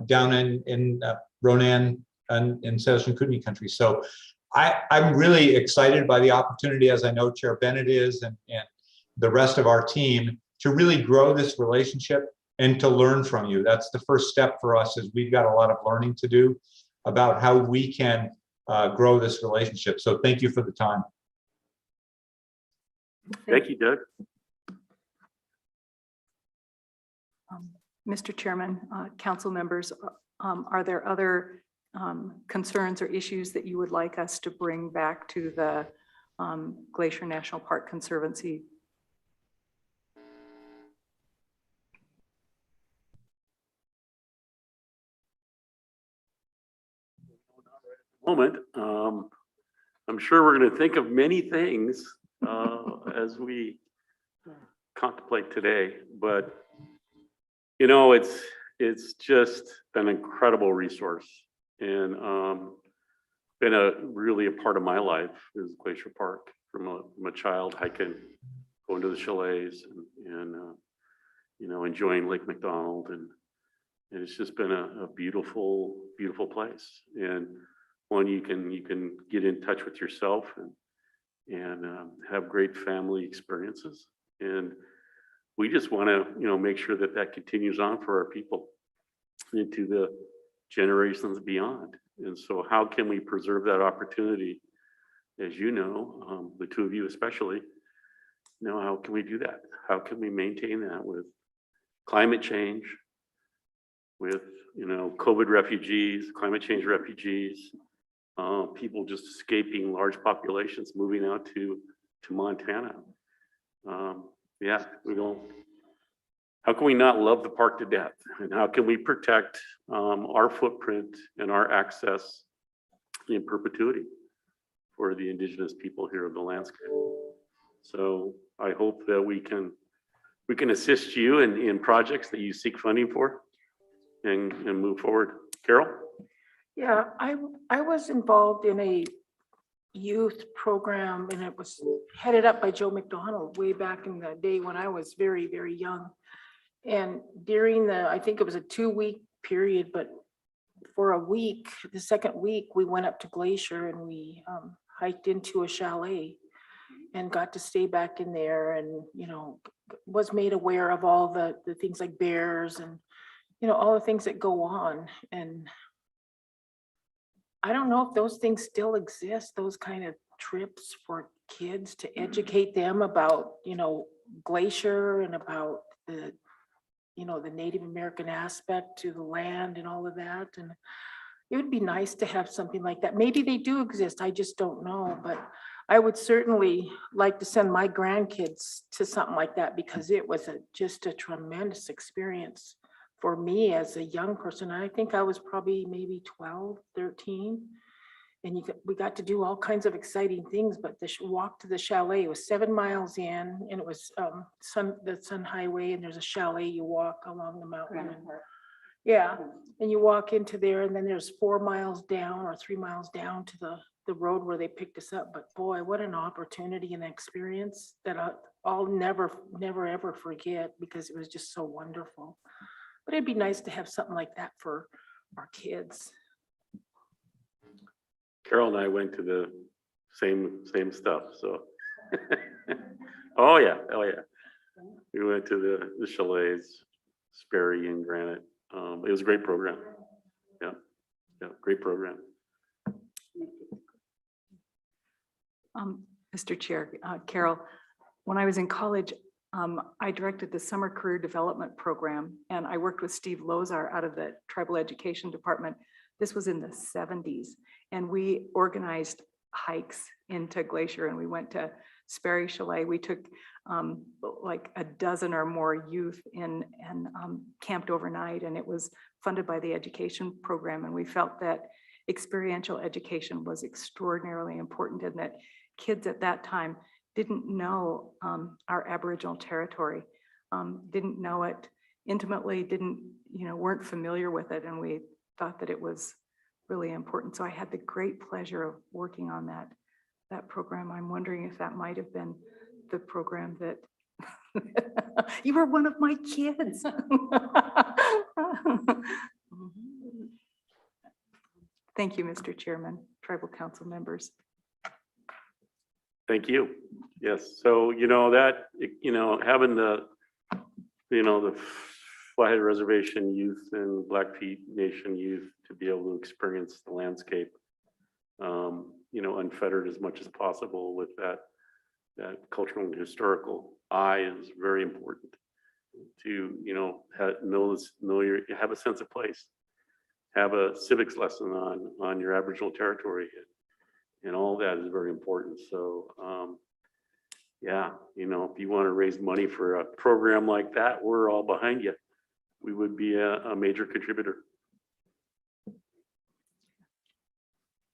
down in Ronan and in Seishan Kootenai country. So I'm really excited by the opportunity, as I know Chair Bennett is, and the rest of our team, to really grow this relationship and to learn from you. That's the first step for us, is we've got a lot of learning to do about how we can grow this relationship. So thank you for the time. Thank you, Doug. Mr. Chairman, council members, are there other concerns or issues that you would like us to bring back to the Glacier National Park Conservancy? Moment. I'm sure we're going to think of many things as we contemplate today, but you know, it's just an incredible resource, and been really a part of my life is Glacier Park from a child, hiking, going to the chalets, and you know, enjoying Lake McDonald, and it's just been a beautiful place, and one you can get in touch with yourself and have great family experiences. And we just want to, you know, make sure that continues on for our people into the generations beyond. And so how can we preserve that opportunity? As you know, the two of you especially, you know, how can we do that? How can we maintain that with climate change, with, you know, COVID refugees, climate change refugees, people just escaping large populations, moving out to Montana. Yeah, how can we not love the park to death? And how can we protect our footprint and our access in perpetuity for the indigenous people here of the landscape? So I hope that we can assist you in projects that you seek funding for and move forward. Carol? Yeah, I was involved in a youth program, and it was headed up by Joe McDonald way back in the day when I was very, very young. And during I think it was a 2-week period, but for a week, the second week, we went up to Glacier and we hiked into a chalet and got to stay back in there, and, you know, was made aware of all the things like bears and, you know, all the things that go on. And I don't know if those things still exist, those kind of trips for kids to educate them about, you know, Glacier and about the, you know, the Native American aspect to the land and all of that. And it would be nice to have something like that. Maybe they do exist, I just don't know. But I would certainly like to send my grandkids to something like that, because it was just a tremendous experience for me as a young person. I think I was probably maybe 12, 13. And we got to do all kinds of exciting things, but the walk to the chalet was 7 miles in, and it was the Sun Highway, and there's a chalet you walk along the mountain. Yeah, and you walk into there, and then there's 4 miles down or 3 miles down to the road where they picked us up. But boy, what an opportunity and experience that I'll never ever forget, because it was just so wonderful. But it'd be nice to have something like that for our kids. Carol and I went to the same stuff, so. Oh yeah. We went to the chalets, Sperry and Granite. It was a great program. Yeah, great program. Mr. Chair, Carol, when I was in college, I directed the summer career development program, and I worked with Steve Lozar out of the tribal education department. This was in the 70s, and we organized hikes into Glacier, and we went to Sperry Chalet. We took like a dozen or more youth in and camped overnight, and it was funded by the education program. And we felt that experiential education was extraordinarily important, and that kids at that time didn't know our Aboriginal territory, didn't know it intimately, weren't familiar with it, and we thought that it was really important. So I had the great pleasure of working on that program. I'm wondering if that might have been the program that you were one of my kids. Thank you, Mr. Chairman, tribal council members. Thank you. Yes, so that, having the, the Flathead Reservation youth and Blackfeet Nation youth to be able to experience the landscape, unfettered as much as possible with that cultural and historical eye is very important to, have a sense of place, have a civics lesson on your Aboriginal territory. And all that is very important. So, yeah, if you want to raise money for a program like that, we're all behind you. We would be a major contributor.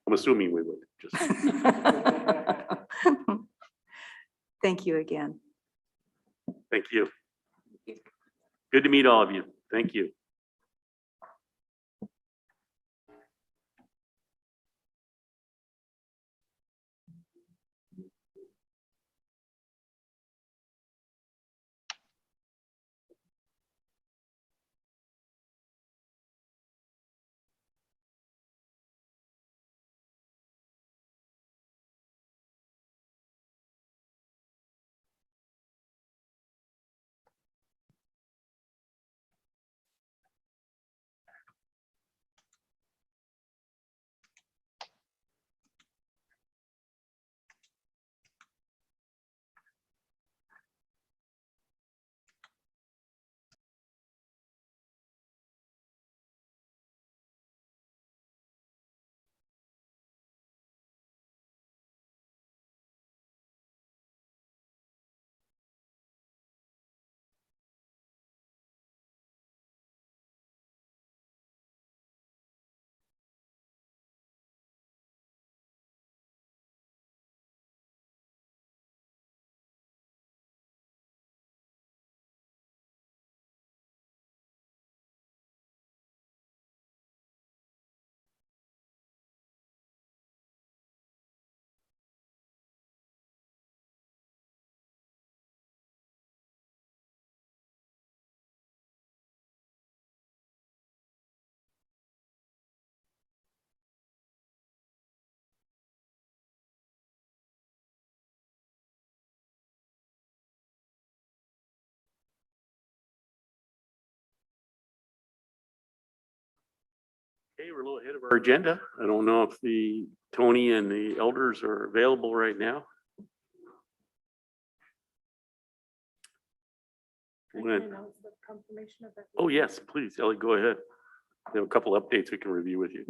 I'm assuming we would. Just Thank you again. thank you. Good to meet all of you. Thank you. Okay, we're a little ahead of our agenda. I don't know if Tony and the elders are available right now. Oh, yes, please, Ellie, go ahead. We have a couple updates we can review with you.